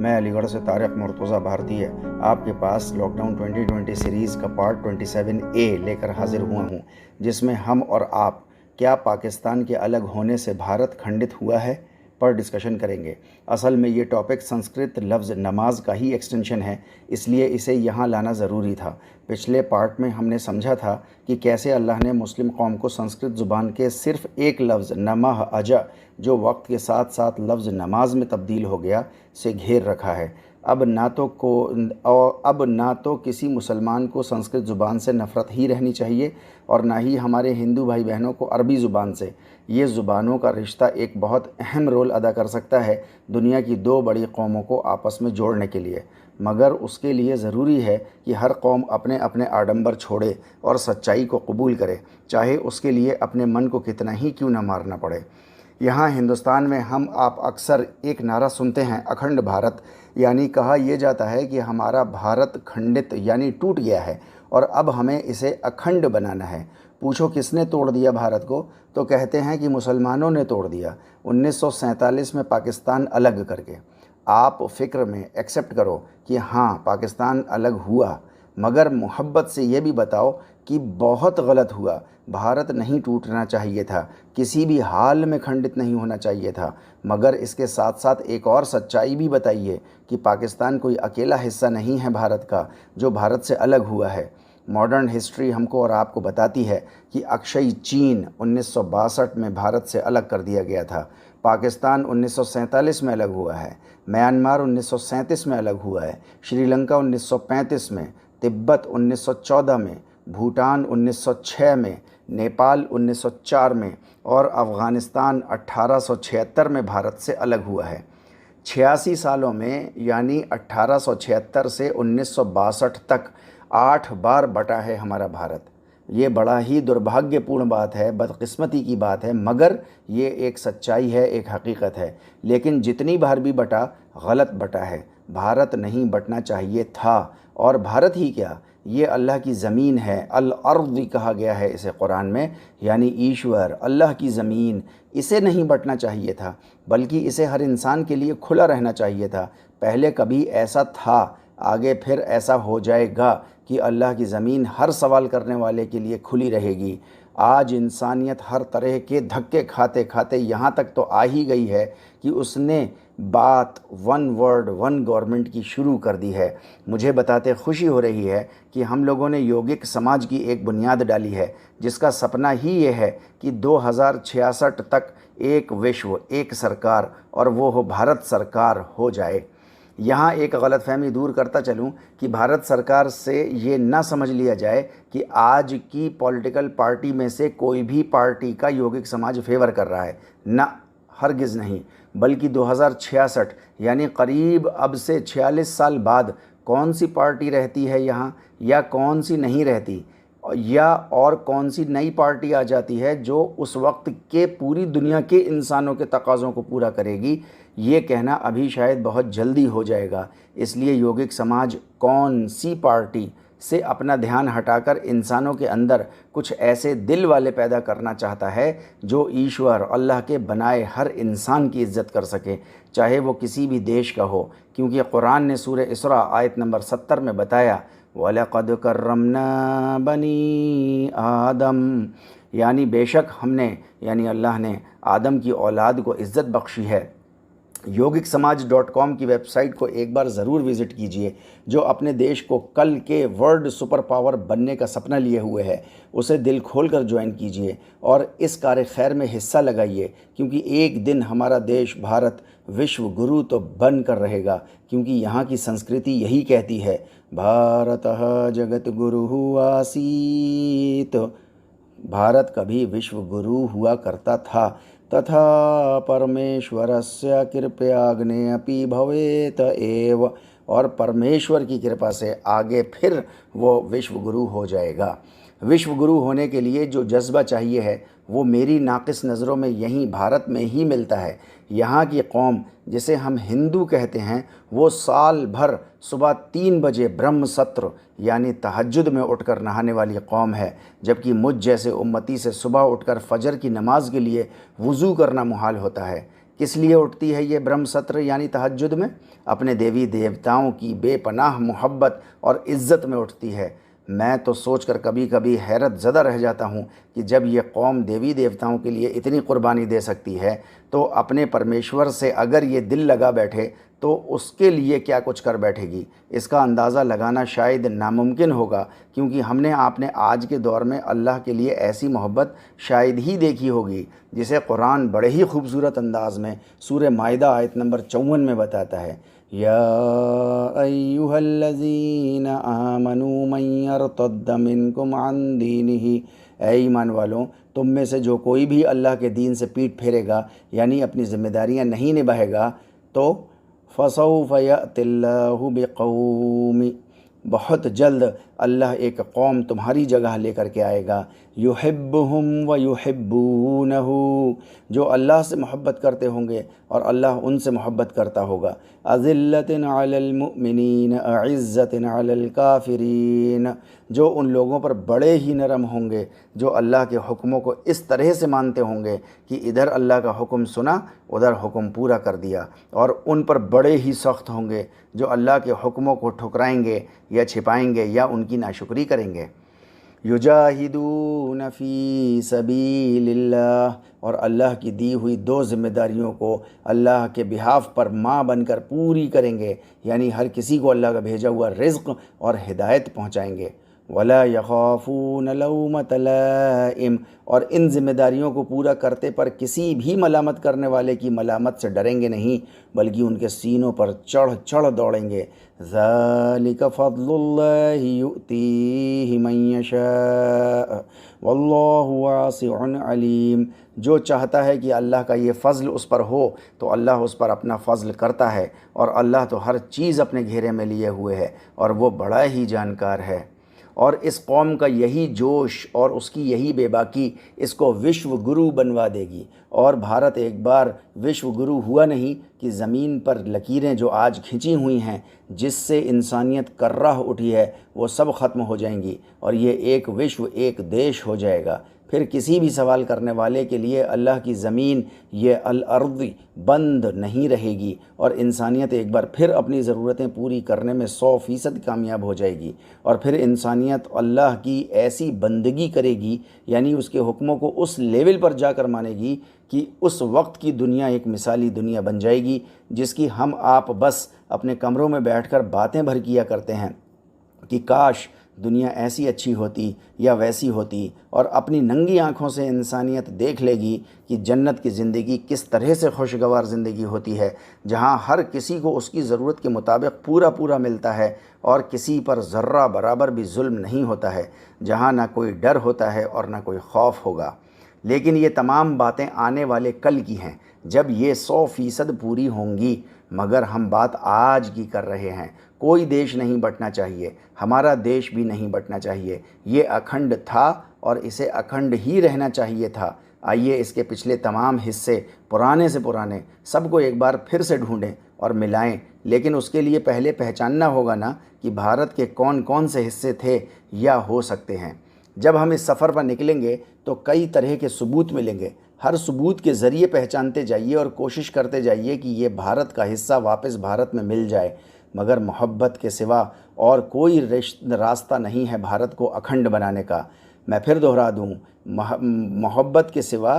मैं अलीगढ़ से तारिक मुर्तज़ा भारतीय आपके पास लॉकडाउन 2020 सीरीज़ का पार्ट 27A लेकर हाजिर हुआ हूँ, जिसमें हम और आप क्या पाकिस्तान के अलग होने से भारत खंडित हुआ है पर डिस्कशन करेंगे। असल में ये टॉपिक संस्कृत लफ्ज़ नमाज का ही एक्सटेंशन है, इसलिए इसे यहाँ लाना ज़रूरी था। पिछले पार्ट में हमने समझा था कि कैसे अल्लाह ने मुस्लिम कौम को संस्कृत ज़ुबान के सिर्फ़ एक लफ्ज़ नमाह अजा, जो वक्त के साथ साथ लफ्ज़ नमाज में तब्दील हो गया, से घेर रखा है। अब ना तो किसी मुसलमान को संस्कृत ज़ुबान से नफ़रत ही रहनी चाहिए और ना ही हमारे हिंदू भाई बहनों को अरबी ज़ुबान से। ये ज़ुबानों का रिश्ता एक बहुत अहम रोल अदा कर सकता है दुनिया की दो बड़ी कौमों को आपस में जोड़ने के लिए, मगर उसके लिए ज़रूरी है कि हर कौम अपने अपने आडंबर छोड़े और सच्चाई को कबूल करे, चाहे उसके लिए अपने मन को कितना ही क्यों न मारना पड़े। यहाँ हिंदुस्तान में हम आप अक्सर एक नारा सुनते हैं, अखंड भारत। यानी कहा यह जाता है कि हमारा भारत खंडित यानी टूट गया है और अब हमें इसे अखंड बनाना है। पूछो किसने तोड़ दिया भारत को, तो कहते हैं कि मुसलमानों ने तोड़ दिया 1947 में पाकिस्तान अलग करके। आप फ़िक्र में एक्सेप्ट करो कि हाँ पाकिस्तान अलग हुआ, मगर मोहब्बत से ये भी बताओ कि बहुत गलत हुआ। भारत नहीं टूटना चाहिए था, किसी भी हाल में खंडित नहीं होना चाहिए था। मगर इसके साथ साथ एक और सच्चाई भी बताइए कि पाकिस्तान कोई अकेला हिस्सा नहीं है भारत का जो भारत से अलग हुआ है। मॉडर्न हिस्ट्री हमको और आपको बताती है कि अक्षय चीन 1962 में भारत से अलग कर दिया गया था। पाकिस्तान 1947 में अलग हुआ है। म्यांमार 1937 में अलग हुआ है। श्रीलंका 1935 में, तिब्बत 1914 में, भूटान 1906 में, नेपाल 1904 में और अफ़गानिस्तान 1876 में भारत से अलग हुआ है। 86 सालों में यानी 1876 से 1962 तक 8 बार बटा है हमारा भारत। ये बड़ा ही दुर्भाग्यपूर्ण बात है, बदकिस्मती की बात है, मगर ये एक सच्चाई है, एक हकीकत है। लेकिन जितनी बार भी बटा, गलत बटा है। भारत नहीं बटना चाहिए था, और भारत ही क्या, ये अल्लाह की ज़मीन है। अल अर्ज़ भी कहा गया है इसे कुरान में, यानी ईश्वर, अल्लाह की ज़मीन। इसे नहीं बटना चाहिए था, बल्कि इसे हर इंसान के लिए खुला रहना चाहिए था। पहले कभी ऐसा था, आगे फिर ऐसा हो जाएगा कि अल्लाह की ज़मीन हर सवाल करने वाले के लिए खुली रहेगी। आज इंसानियत हर तरह के धक्के खाते खाते यहाँ तक तो आ ही गई है कि उसने बात वन वर्ल्ड वन गवर्नमेंट की शुरू कर दी है। मुझे बताते खुशी हो रही है कि हम लोगों ने यौगिक समाज की एक बुनियाद डाली है, जिसका सपना ही ये है कि 2066 तक एक विश्व, एक सरकार, और वो हो भारत सरकार हो जाए। यहाँ एक गलतफहमी दूर करता चलूँ कि भारत सरकार से ये ना समझ लिया जाए कि आज की पॉलिटिकल पार्टी में से कोई भी पार्टी का यौगिक समाज फेवर कर रहा है, ना, हरगिज़ नहीं। बल्कि 2066 यानी करीब अब से 46 साल बाद कौन सी पार्टी रहती है यहाँ, या कौन सी नहीं रहती, या और कौन सी नई पार्टी आ जाती है जो उस वक्त के पूरी दुनिया के इंसानों के तकाज़ों को पूरा करेगी, ये कहना अभी शायद बहुत जल्दी हो जाएगा। इसलिए यौगिक समाज कौन सी पार्टी से अपना ध्यान हटाकर इंसानों के अंदर कुछ ऐसे दिल वाले पैदा करना चाहता है जो ईश्वर अल्लाह के बनाए हर इंसान की इज़्ज़त कर सके, चाहे वो किसी भी देश का हो। क्योंकि कुरान ने सूरह इसरा आयत नंबर 70 में बताया, वलक़द कर्रमना बनी आदम, यानी बेशक हमने, यानी अल्लाह ने आदम की औलाद को इज़्ज़त बख्शी है। yogicsamaaj.com की वेबसाइट को एक बार ज़रूर विज़िट कीजिए। जो अपने देश को कल के वर्ल्ड सुपर पावर बनने का सपना लिए हुए है, उसे दिल खोल कर ज्वाइन कीजिए और इस कार्य खैर में हिस्सा लगाइए, क्योंकि एक दिन हमारा देश भारत विश्व गुरु तो बन कर रहेगा। क्योंकि यहाँ की संस्कृति यही कहती है, भारतः जगत गुरु आसीत, भारत कभी विश्व गुरु हुआ करता था। तथा परमेश्वरस्य कृपयाग्नेऽपि भवेत एव, और परमेश्वर की कृपा से आगे फिर वो विश्व गुरु हो जाएगा। विश्व गुरु होने के लिए जो जज्बा चाहिए है, वो मेरी नाक़िस नज़रों में यहीं भारत में ही मिलता है। यहाँ की कौम जिसे हम हिंदू कहते हैं, वो साल भर सुबह 3 बजे ब्रह्म सत्र यानी तहज्जुद में उठकर नहाने वाली कौम है, जबकि मुझ जैसे उम्मती से सुबह उठकर फ़जर की नमाज के लिए वज़ू करना मुहाल होता है। किस लिए उठती है ये ब्रह्म सत्र यानी तहज्जुद में? अपने देवी देवताओं की बेपनाह मोहब्बत और इज़्ज़त में उठती है। मैं तो सोचकर कभी कभी हैरत ज़दा रह जाता हूँ कि जब ये कौम देवी देवताओं के लिए इतनी कुर्बानी दे सकती है तो अपने परमेश्वर से अगर ये दिल लगा बैठे तो उसके लिए क्या कुछ कर बैठेगी। इसका अंदाज़ा लगाना शायद नामुमकिन होगा, क्योंकि हमने आपने आज के दौर में अल्लाह के लिए ऐसी मोहब्बत शायद ही देखी होगी जिसे कुरान बड़े ही खूबसूरत अंदाज़ में सूरह माइदा आयत नंबर 54 में बताता है। या अय्युहल्लज़ीना आमनू मन यर्तद्द मिनकुम अन दीनिही, ऐ ईमान वालों, तुम में से जो कोई भी अल्लाह के दीन से पीठ फेरेगा यानी अपनी ज़िम्मेदारियां नहीं निभाएगा तो फसौफ यअतिल्लाहु बिक़ौम, बहुत जल्द अल्लाह एक कौम तुम्हारी जगह लेकर के आएगा। युहिब्बुहुम व युहिब्बूनहु, जो अल्लाह से मोहब्बत करते होंगे और अल्लाह उनसे मोहब्बत करता होगा। अज़िल्लतिन अलल मुमिनीन अइज़्ज़तिन अलल काफ़िरीन, जो उन लोगों पर बड़े ही नरम होंगे जो अल्लाह के हुक्मों को इस तरह से मानते होंगे कि इधर अल्लाह का हुक्म सुना उधर हुक्म पूरा कर दिया, और उन पर बड़े ही सख्त होंगे जो अल्लाह के हुक्मों को ठुकराएंगे या छिपाएंगे या उनकी नाशुक्री करेंगे। युजाहिदून फ़ी सबीलिल्लाह, और अल्लाह की दी हुई दो ज़िम्मेदारियों को अल्लाह के बिहाफ पर माँ बनकर पूरी करेंगे, यानी हर किसी को अल्लाह का भेजा हुआ रिज़्क़ और हिदायत पहुँचाएंगे। वला यख़ाफ़ून लौमत लाइम, और इन ज़िम्मेदारियों को पूरा करते पर किसी भी मलामत करने वाले की मलामत से डरेंगे नहीं, बल्कि उनके सीनों पर चढ़ चढ़ दौड़ेंगे। ज़ालिका फ़ज़्लुल्लाहि युअतीहि मन यशा वल्लाहु वासिउन अलीम, जो चाहता है कि अल्लाह का ये फ़ज़ल उस पर हो तो अल्लाह उस पर अपना फ़ज़ल करता है, और अल्लाह तो हर चीज़ अपने घेरे में लिए हुए है और वो बड़ा ही जानकार है। और इस कौम का यही जोश और उसकी यही बेबाकी इसको विश्व गुरु बनवा देगी। और भारत एक बार विश्व गुरु हुआ नहीं कि ज़मीन पर लकीरें जो आज खिंची हुई हैं, जिससे इंसानियत कर्राह उठी है, वो सब ख़त्म हो जाएंगी और ये एक विश्व एक देश हो जाएगा। फिर किसी भी सवाल करने वाले के लिए अल्लाह की ज़मीन ये अल-अर्ज़ बंद नहीं रहेगी और इंसानियत एक बार फिर अपनी ज़रूरतें पूरी करने में 100% कामयाब हो जाएगी। और फिर इंसानियत अल्लाह की ऐसी बंदगी करेगी, यानी उसके हुक्मों को उस लेवल पर जाकर मानेगी कि उस वक्त की दुनिया एक मिसाली दुनिया बन जाएगी, जिसकी हम आप बस अपने कमरों में बैठकर बातें भर किया करते हैं कि काश दुनिया ऐसी अच्छी होती या वैसी होती, और अपनी नंगी आँखों से इंसानियत देख लेगी कि जन्नत की ज़िंदगी किस तरह से खुशगवार ज़िंदगी होती है, जहाँ हर किसी को उसकी ज़रूरत के मुताबिक पूरा पूरा मिलता है और किसी पर ज़र्रा बराबर भी जुल्म नहीं होता है, जहाँ ना कोई डर होता है और ना कोई खौफ होगा। लेकिन ये तमाम बातें आने वाले कल की हैं, जब ये 100% पूरी होंगी, मगर हम बात आज की कर रहे हैं। कोई देश नहीं बंटना चाहिए, हमारा देश भी नहीं बंटना चाहिए। ये अखंड था और इसे अखंड ही रहना चाहिए था। आइए इसके पिछले तमाम हिस्से पुराने से पुराने सबको एक बार फिर से ढूंढें और मिलाएं, लेकिन उसके लिए पहले पहचानना होगा ना कि भारत के कौन कौन से हिस्से थे या हो सकते हैं। जब हम इस सफ़र पर निकलेंगे तो कई तरह के सबूत मिलेंगे। हर सबूत के ज़रिए पहचानते जाइए और कोशिश करते जाइए कि ये भारत का हिस्सा वापस भारत में मिल जाए। मगर मोहब्बत के सिवा और कोई रास्ता नहीं है भारत को अखंड बनाने का। मैं फिर दोहरा दूँ, मोहब्बत के सिवा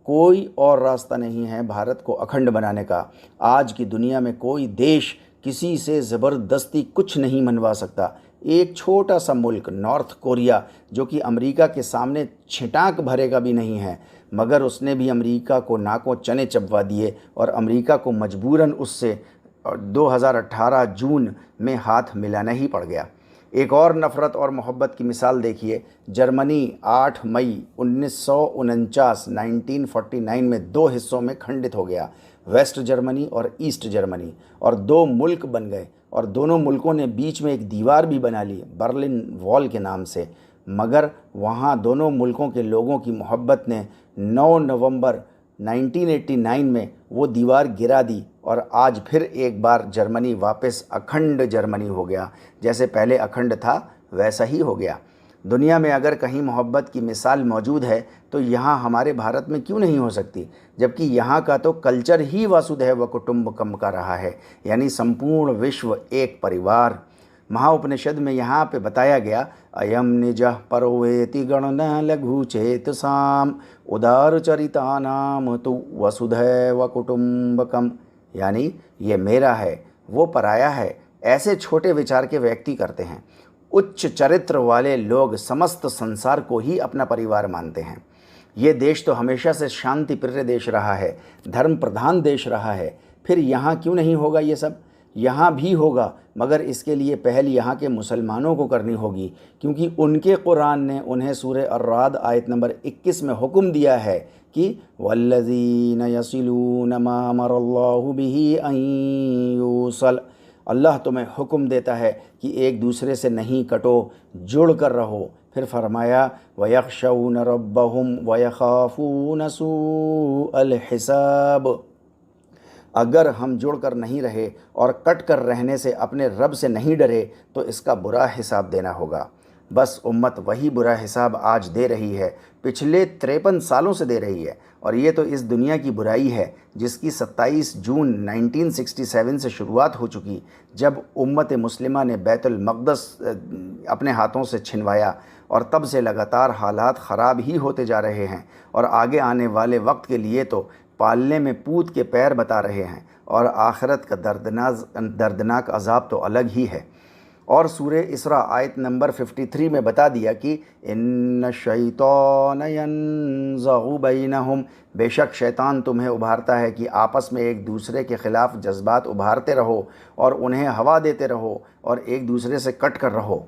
कोई और रास्ता नहीं है भारत को अखंड बनाने का। आज की दुनिया में कोई देश किसी से ज़बरदस्ती कुछ नहीं मनवा सकता। एक छोटा सा मुल्क नॉर्थ कोरिया, जो कि अमेरिका के सामने छिटाक भरेगा भी नहीं है, मगर उसने भी अमेरिका को नाकों चने चबवा दिए और अमेरिका को मजबूरन उससे 2018 जून में हाथ मिलाना ही पड़ गया। एक और नफ़रत और मोहब्बत की मिसाल देखिए। जर्मनी 8 मई 1949 में दो हिस्सों में खंडित हो गया, वेस्ट जर्मनी और ईस्ट जर्मनी, और दो मुल्क बन गए और दोनों मुल्कों ने बीच में एक दीवार भी बना ली बर्लिन वॉल के नाम से। मगर वहाँ दोनों मुल्कों के लोगों की मोहब्बत ने 9 नवंबर 1989 में वो दीवार गिरा दी और आज फिर एक बार जर्मनी वापस अखंड जर्मनी हो गया। जैसे पहले अखंड था वैसा ही हो गया। दुनिया में अगर कहीं मोहब्बत की मिसाल मौजूद है तो यहाँ हमारे भारत में क्यों नहीं हो सकती, जबकि यहाँ का तो कल्चर ही वसुधैव कुटुम्बकम का रहा है, यानी संपूर्ण विश्व एक परिवार। महाउपनिषद में यहाँ पे बताया गया, अयम निजः परोवेति गणना लघु चेतसाम उदार चरिता नाम तो वसुधैव कुटुम्बकम, यानी ये मेरा है वो पराया है, ऐसे छोटे विचार के व्यक्ति करते हैं। उच्च चरित्र वाले लोग समस्त संसार को ही अपना परिवार मानते हैं। ये देश तो हमेशा से शांति प्रिय देश रहा है, धर्म प्रधान देश रहा है, फिर यहाँ क्यों नहीं होगा ये सब? यहाँ भी होगा, मगर इसके लिए पहल यहाँ के मुसलमानों को करनी होगी, क्योंकि उनके कुरान ने उन्हें सूरह अर्राद आयत नंबर 21 में हुक्म दिया है कि वल्लज़ीन यसिलून मा अमरल्लाहु बिही अन यूसल, अल्लाह तुम्हें हुक्म देता है कि एक दूसरे से नहीं कटो, जुड़ कर रहो। फिर फरमाया वयख्शौन रब्बहुम वयखाफून सूअल हिसाब, अगर हम जुड़कर नहीं रहे और कट कर रहने से अपने रब से नहीं डरे तो इसका बुरा हिसाब देना होगा। बस उम्मत वही बुरा हिसाब आज दे रही है, पिछले 53 सालों से दे रही है, और ये तो इस दुनिया की बुराई है जिसकी 27 जून 1967 से शुरुआत हो चुकी, जब उम्मत मुस्लिमा ने बैतुल मक़दस अपने हाथों से छिनवाया, और तब से लगातार हालात ख़राब ही होते जा रहे हैं, और आगे आने वाले वक्त के लिए तो पालने में पूत के पैर बता रहे हैं, और आखिरत का दर्दनाक अज़ाब तो अलग ही है। और सूरह इसरा आयत नंबर 53 में बता दिया कि इन्न शैतान यंज़गु बैनहुम, बेशक शैतान तुम्हें उभारता है कि आपस में एक दूसरे के ख़िलाफ़ जज्बात उभारते रहो और उन्हें हवा देते रहो और एक दूसरे से कट कर रहो।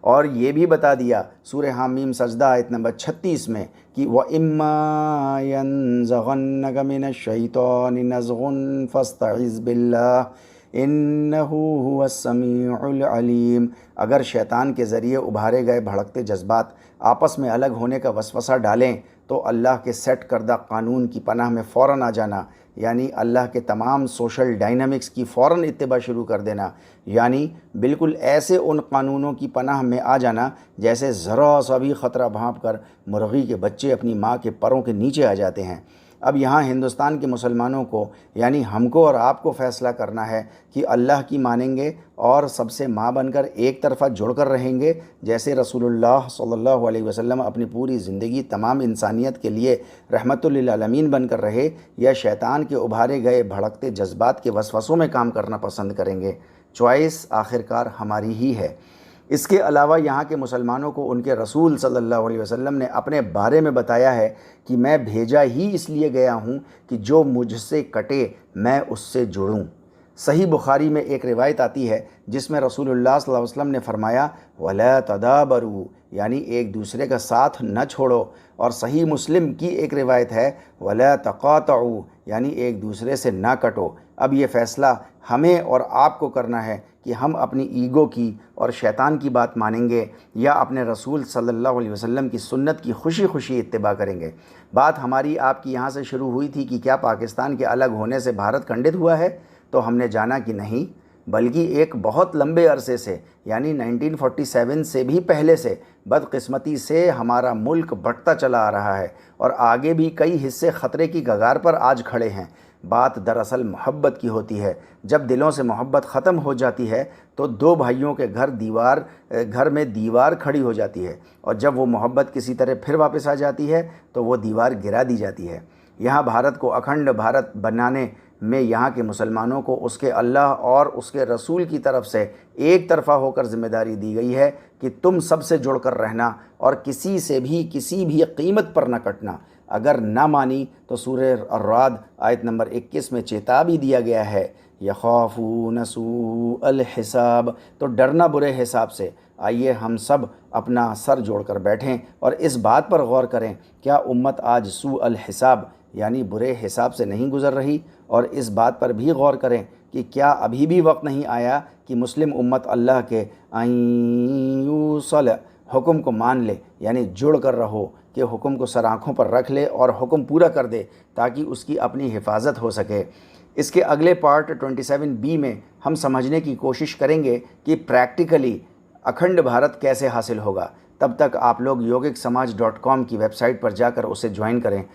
और ये भी बता दिया सूरह हामीम सजदा आयत नंबर 36 में कि व इम्मा यंज़गन्नक मिनश शैतानि नज़गुन फस्तइज़ बिल्लाह इन्नहु हुवस्समीउल अलीम, अगर शैतान के ज़रिए उभारे गए भड़कते जज्बात आपस में अलग होने का वसवसा डालें तो अल्लाह के सेट करदा कानून की पनाह में फ़ौरन आ जाना, यानी अल्लाह के तमाम सोशल डायनामिक्स की फ़ौरन इत्तिबा शुरू कर देना, यानी बिल्कुल ऐसे उन कानूनों की पनाह में आ जाना जैसे ज़रा सा भी ख़तरा भांप कर मुर्गी के बच्चे अपनी माँ के परों के नीचे आ जाते हैं। अब यहाँ हिंदुस्तान के मुसलमानों को, यानी हमको और आपको फ़ैसला करना है कि अल्लाह की मानेंगे और सबसे माँ बनकर एक तरफ़ा जुड़कर रहेंगे, जैसे रसूलुल्लाह सल्लल्लाहु अलैहि वसल्लम अपनी पूरी ज़िंदगी तमाम इंसानियत के लिए रहमतुल लिल आलमीन बनकर रहे, या शैतान के उभारे गए भड़कते जज्बात के वसवसों में काम करना पसंद करेंगे। चॉइस आखिरकार हमारी ही है। इसके अलावा यहाँ के मुसलमानों को उनके रसूल सल्लल्लाहु अलैहि वसल्लम ने अपने बारे में बताया है कि मैं भेजा ही इसलिए गया हूँ कि जो मुझसे कटे मैं उससे जुड़ूँ। सही बुखारी में एक रिवायत आती है जिसमें रसूलुल्लाह सल्लल्लाहु अलैहि वसल्लम ने फरमाया वला तदाबरू, यानी एक दूसरे का साथ न छोड़ो। और सही मुस्लिम की एक रिवायत है वला तक़ातऊ, यानी एक दूसरे से ना कटो। अब ये फ़ैसला हमें और आपको करना है कि हम अपनी ईगो की और शैतान की बात मानेंगे या अपने रसूल सल्लल्लाहु अलैहि वसल्लम की सुन्नत की खुशी खुशी इत्तिबा करेंगे। बात हमारी आपकी यहाँ से शुरू हुई थी कि क्या पाकिस्तान के अलग होने से भारत खंडित हुआ है, तो हमने जाना कि नहीं, बल्कि एक बहुत लंबे अरसे से, यानी 1947 से भी पहले से बदकिस्मती से हमारा मुल्क बंटता चला आ रहा है और आगे भी कई हिस्से ख़तरे की कगार पर आज खड़े हैं। बात दरअसल मोहब्बत की होती है। जब दिलों से मोहब्बत ख़त्म हो जाती है तो दो भाइयों के घर में दीवार खड़ी हो जाती है, और जब वो मोहब्बत किसी तरह फिर वापस आ जाती है तो वो दीवार गिरा दी जाती है। यहाँ भारत को अखंड भारत बनाने में यहाँ के मुसलमानों को उसके अल्लाह और उसके रसूल की तरफ से एक तरफ़ा होकर ज़िम्मेदारी दी गई है कि तुम सबसे जुड़कर रहना और किसी से भी किसी भी कीमत पर न कटना। अगर ना मानी तो सूरह अर्राद आयत नंबर 21 में चेता भी दिया गया है यख़ाफ़ून सूअल हिसाब, तो डरना बुरे हिसाब से। आइए हम सब अपना सर जोड़कर बैठें और इस बात पर गौर करें, क्या उम्मत आज सूअल हिसाब यानी बुरे हिसाब से नहीं गुज़र रही, और इस बात पर भी गौर करें कि क्या अभी भी वक्त नहीं आया कि मुस्लिम उम्मत अल्लाह के अयूसल हुक्म को मान ले, यानी जुड़ कर रहो, कि हुक्म को सर आँखों पर रख ले और हुक्म पूरा कर दे ताकि उसकी अपनी हिफाजत हो सके। इसके अगले पार्ट 27B में हम समझने की कोशिश करेंगे कि प्रैक्टिकली अखंड भारत कैसे हासिल होगा, तब तक आप लोग yogicsamaaj.com की वेबसाइट पर जाकर उसे ज्वाइन करें।